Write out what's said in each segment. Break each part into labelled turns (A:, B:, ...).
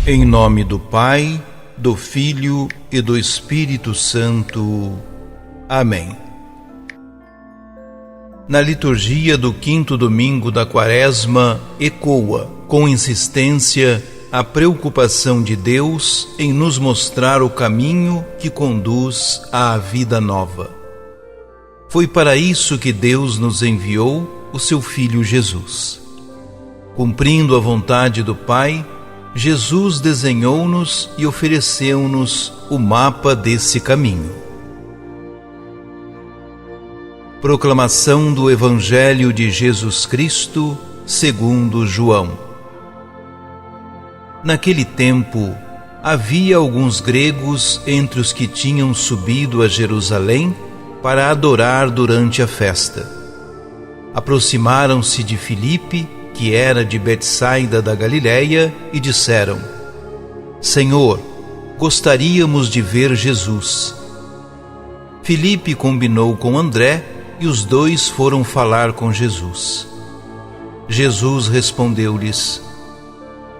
A: Em nome do Pai, do Filho e do Espírito Santo. Amém. Na liturgia do quinto domingo da Quaresma, ecoa com insistência a preocupação de Deus em nos mostrar o caminho que conduz à vida nova. Foi para isso que Deus nos enviou o seu Filho Jesus. Cumprindo a vontade do Pai, Jesus desenhou-nos e ofereceu-nos o mapa desse caminho. Proclamação do Evangelho de Jesus Cristo, segundo João. Naquele tempo, havia alguns gregos entre os que tinham subido a Jerusalém para adorar durante a festa. Aproximaram-se de Filipe, que era de Betsaida da Galileia, e disseram: Senhor, gostaríamos de ver Jesus. Filipe combinou com André e os dois foram falar com Jesus. Jesus respondeu-lhes: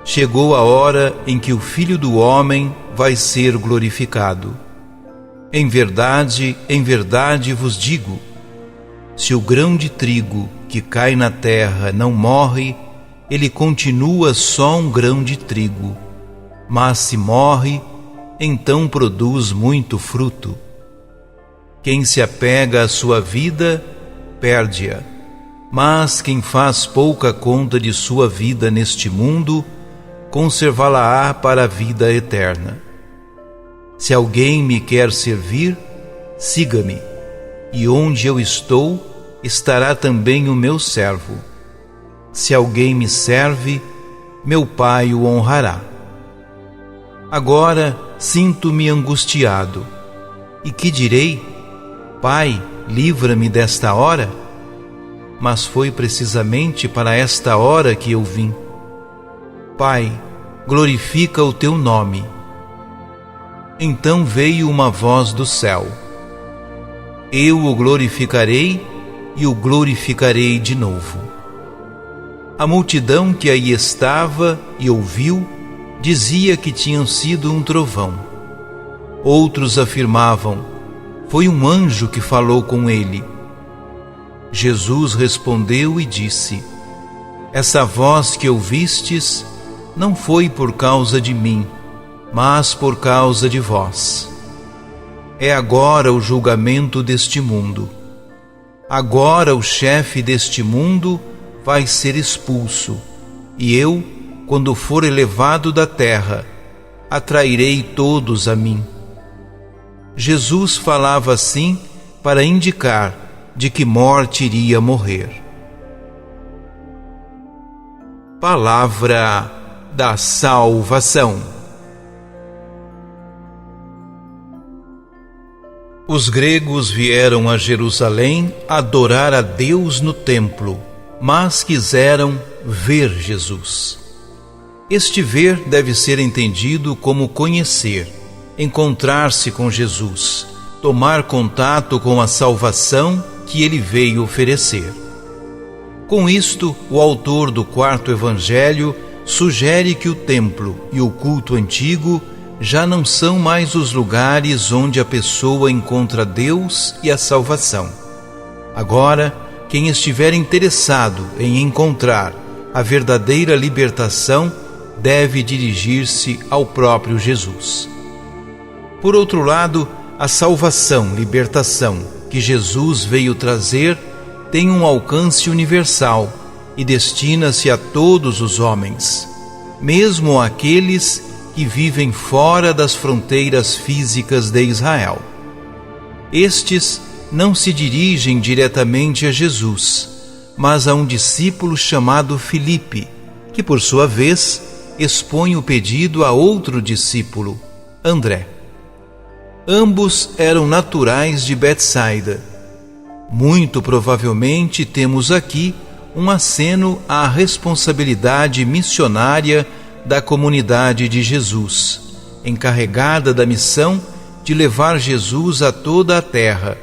A: Chegou a hora em que o Filho do Homem vai ser glorificado. Em verdade vos digo, se o grão de trigo que cai na terra não morre, ele continua só um grão de trigo. Mas se morre, então produz muito fruto. Quem se apega à sua vida, perde-a. Mas quem faz pouca conta de sua vida neste mundo, conservá-la-á para a vida eterna. Se alguém me quer servir, siga-me, e onde eu estou, estará também o meu servo. Se alguém me serve, meu Pai o honrará. Agora sinto-me angustiado. E que direi? Pai, livra-me desta hora? Mas foi precisamente para esta hora que eu vim. Pai, glorifica o teu nome. Então veio uma voz do céu: Eu o glorificarei e o glorificarei de novo. A multidão que aí estava e ouviu dizia que tinha sido um trovão. Outros afirmavam: foi um anjo que falou com ele. Jesus respondeu e disse: Essa voz que ouvistes não foi por causa de mim, mas por causa de vós. É agora o julgamento deste mundo. Agora o chefe deste mundo vai ser expulso, e eu, quando for elevado da terra, atrairei todos a mim. Jesus falava assim para indicar de que morte iria morrer. Palavra da salvação. Os gregos vieram a Jerusalém adorar a Deus no templo, mas quiseram ver Jesus. Este ver deve ser entendido como conhecer, encontrar-se com Jesus, tomar contato com a salvação que ele veio oferecer. Com isto, o autor do quarto evangelho sugere que o templo e o culto antigo já não são mais os lugares onde a pessoa encontra Deus e a salvação. Agora, quem estiver interessado em encontrar a verdadeira libertação deve dirigir-se ao próprio Jesus. Por outro lado, a salvação, libertação que Jesus veio trazer tem um alcance universal e destina-se a todos os homens, mesmo àqueles que vivem fora das fronteiras físicas de Israel. Estes não se dirigem diretamente a Jesus, mas a um discípulo chamado Filipe, que por sua vez expõe o pedido a outro discípulo, André. Ambos eram naturais de Betsaida. Muito provavelmente temos aqui um aceno à responsabilidade missionária da comunidade de Jesus, encarregada da missão de levar Jesus a toda a terra,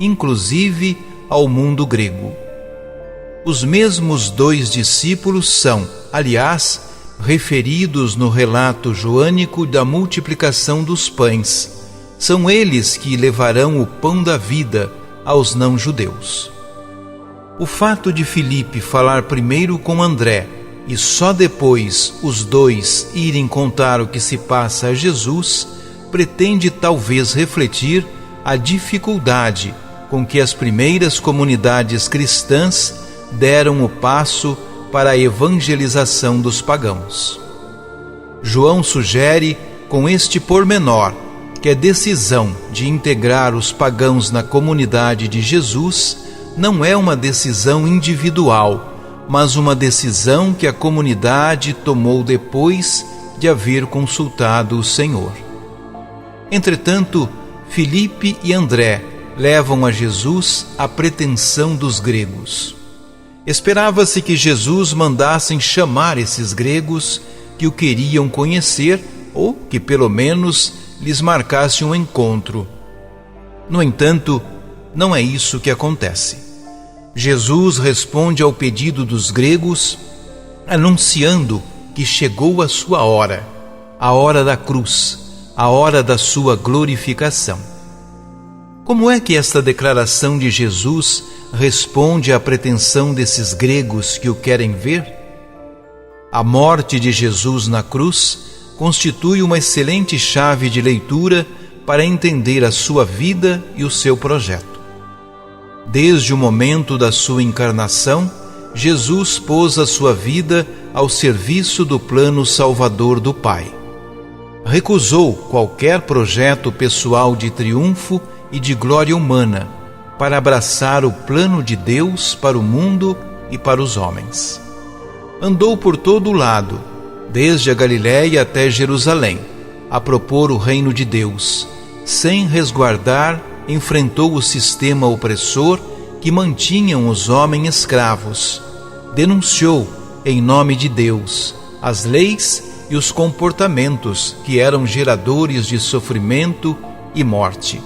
A: inclusive ao mundo grego. Os mesmos dois discípulos são, aliás, referidos no relato joânico da multiplicação dos pães. São eles que levarão o pão da vida aos não-judeus. O fato de Filipe falar primeiro com André e só depois os dois irem contar o que se passa a Jesus pretende talvez refletir a dificuldade com que as primeiras comunidades cristãs deram o passo para a evangelização dos pagãos. João sugere com este pormenor que a decisão de integrar os pagãos na comunidade de Jesus não é uma decisão individual, mas uma decisão que a comunidade tomou depois de haver consultado o Senhor. Entretanto, Filipe e André levam a Jesus a pretensão dos gregos. Esperava-se que Jesus mandasse chamar esses gregos que o queriam conhecer ou que pelo menos lhes marcasse um encontro. No entanto, não é isso que acontece. Jesus responde ao pedido dos gregos, anunciando que chegou a sua hora, a hora da cruz, a hora da sua glorificação. Como é que esta declaração de Jesus responde à pretensão desses gregos que o querem ver? A morte de Jesus na cruz constitui uma excelente chave de leitura para entender a sua vida e o seu projeto. Desde o momento da sua encarnação, Jesus pôs a sua vida ao serviço do plano salvador do Pai. Recusou qualquer projeto pessoal de triunfo e de glória humana para abraçar o plano de Deus para o mundo e para os homens. Andou por todo o lado, desde a Galiléia até Jerusalém, a propor o reino de Deus. Sem resguardar, enfrentou o sistema opressor que mantinham os homens escravos. Denunciou, em nome de Deus, as leis e os comportamentos que eram geradores de sofrimento e morte.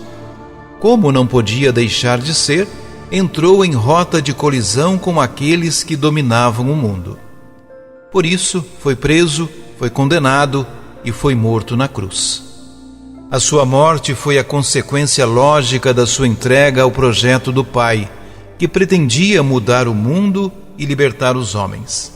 A: Como não podia deixar de ser, entrou em rota de colisão com aqueles que dominavam o mundo. Por isso, foi preso, foi condenado e foi morto na cruz. A sua morte foi a consequência lógica da sua entrega ao projeto do Pai, que pretendia mudar o mundo e libertar os homens.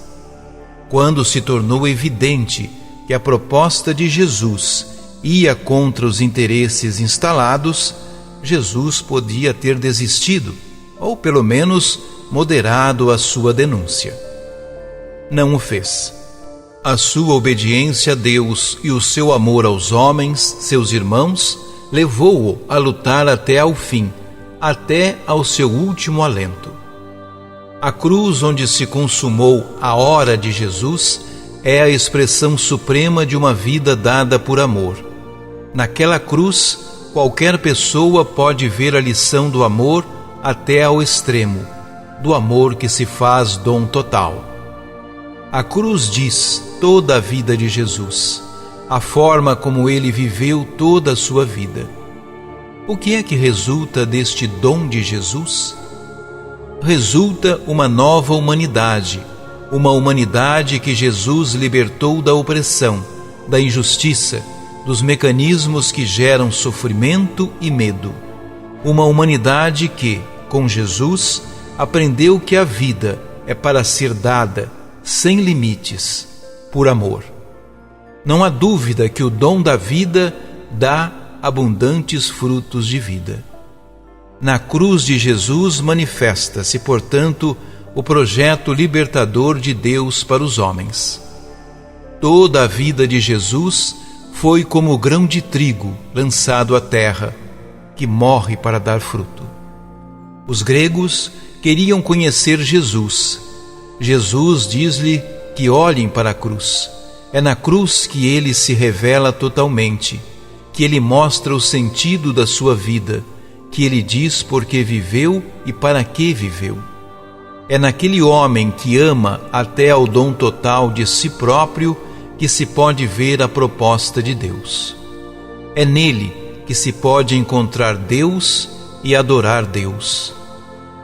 A: Quando se tornou evidente que a proposta de Jesus ia contra os interesses instalados, Jesus podia ter desistido, ou pelo menos moderado a sua denúncia. Não o fez. A sua obediência a Deus e o seu amor aos homens, seus irmãos, levou-o a lutar até ao fim, até ao seu último alento. A cruz onde se consumou a hora de Jesus é a expressão suprema de uma vida dada por amor. Naquela cruz, qualquer pessoa pode ver a lição do amor até ao extremo, do amor que se faz dom total. A cruz diz toda a vida de Jesus, a forma como ele viveu toda a sua vida. O que é que resulta deste dom de Jesus? Resulta uma nova humanidade, uma humanidade que Jesus libertou da opressão, da injustiça, dos mecanismos que geram sofrimento e medo. Uma humanidade que, com Jesus, aprendeu que a vida é para ser dada, sem limites, por amor. Não há dúvida que o dom da vida dá abundantes frutos de vida. Na cruz de Jesus manifesta-se, portanto, o projeto libertador de Deus para os homens. Toda a vida de Jesus foi como o grão de trigo lançado à terra, que morre para dar fruto. Os gregos queriam conhecer Jesus. Jesus diz-lhe que olhem para a cruz. É na cruz que ele se revela totalmente, que ele mostra o sentido da sua vida, que ele diz por que viveu e para que viveu. É naquele homem que ama até ao dom total de si próprio que se pode ver a proposta de Deus. É nele que se pode encontrar Deus e adorar Deus.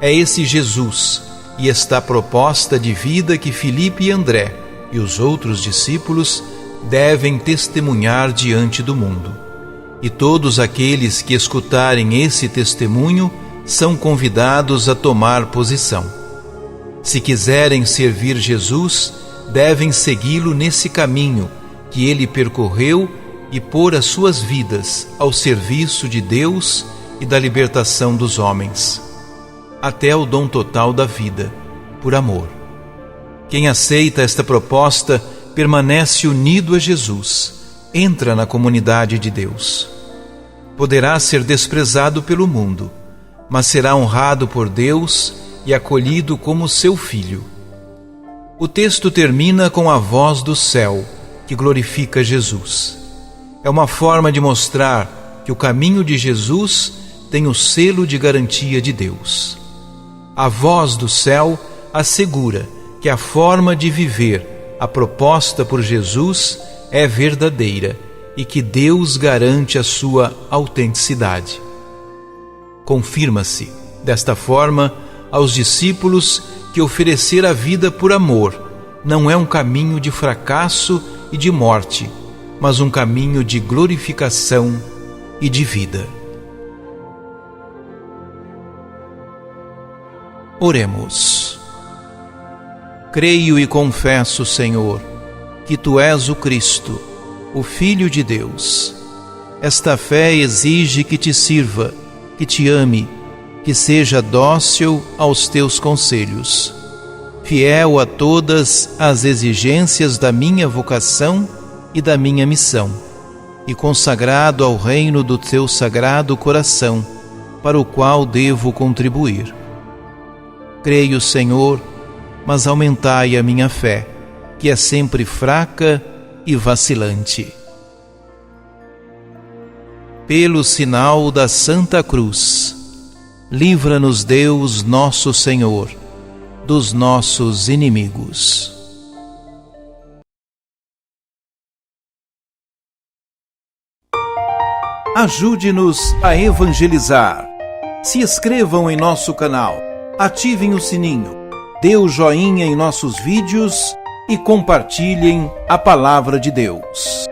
A: É esse Jesus e esta proposta de vida que Filipe e André e os outros discípulos devem testemunhar diante do mundo. E todos aqueles que escutarem esse testemunho são convidados a tomar posição. Se quiserem servir Jesus, devem segui-lo nesse caminho que ele percorreu e pôr as suas vidas ao serviço de Deus e da libertação dos homens, até o dom total da vida, por amor. Quem aceita esta proposta permanece unido a Jesus, entra na comunidade de Deus. Poderá ser desprezado pelo mundo, mas será honrado por Deus e acolhido como seu filho. O texto termina com a voz do céu, que glorifica Jesus. É uma forma de mostrar que o caminho de Jesus tem o selo de garantia de Deus. A voz do céu assegura que a forma de viver a proposta por Jesus é verdadeira e que Deus garante a sua autenticidade. Confirma-se, desta forma, aos discípulos que oferecer a vida por amor não é um caminho de fracasso e de morte, mas um caminho de glorificação e de vida. Oremos. Creio e confesso, Senhor, que Tu és o Cristo, o Filho de Deus. Esta fé exige que Te sirva, que Te ame, que seja dócil aos Teus conselhos, fiel a todas as exigências da minha vocação e da minha missão, e consagrado ao reino do Teu sagrado coração, para o qual devo contribuir. Creio, Senhor, mas aumentai a minha fé, que é sempre fraca e vacilante. Pelo sinal da Santa Cruz, livra-nos Deus nosso Senhor dos nossos inimigos. Ajude-nos a evangelizar. Se inscrevam em nosso canal, ativem o sininho, dê o joinha em nossos vídeos e compartilhem a palavra de Deus.